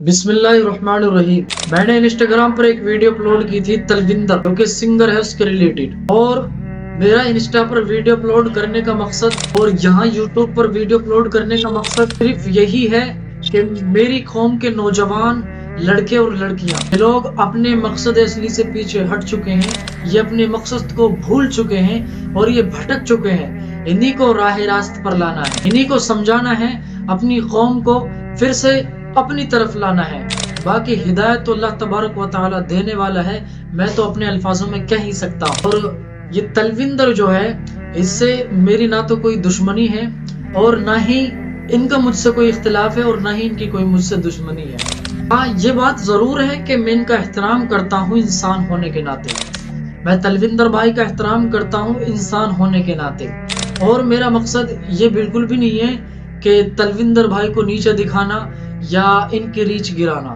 बिस्मिल्लाहिर्रहमानिर्रहीम। मैंने इंस्टाग्राम पर एक वीडियो अपलोड की थी तलविंदर, जो कि सिंगर है, उसके रिलेटेड। और मेरा इंस्टा पर वीडियो अपलोड करने का मकसद और यहाँ यूट्यूब पर वीडियो अपलोड करने का मकसद सिर्फ यही है कि मेरी कौम के नौजवान लड़के और लड़कियां, ये लोग अपने मकसद असली से पीछे हट चुके हैं, ये अपने मकसद को भूल चुके हैं और ये भटक चुके हैं। इन्हीं को राह रास्त पर लाना है, इन्हीं को समझाना है, अपनी कौम को फिर से अपनी तरफ लाना है। बाकी हिदायत तो अल्लाह तबारक व तआला देने वाला है, मैं तो अपने अल्फाजों में कह ही सकता हूँ। और ये तलविंदर जो है, इससे मेरी ना तो कोई दुश्मनी है और ना ही इनका मुझसे कोई इख्तिलाफ है और ना ही इनकी कोई मुझसे दुश्मनी है। हाँ, ये बात जरूर है कि मैं इनका एहतराम करता हूँ इंसान होने के नाते। मैं तलविंदर भाई का एहतराम करता हूँ इंसान होने के नाते। और मेरा मकसद ये बिल्कुल भी नहीं है कि तलविंदर भाई को नीचे दिखाना या इनकी रीच गिराना।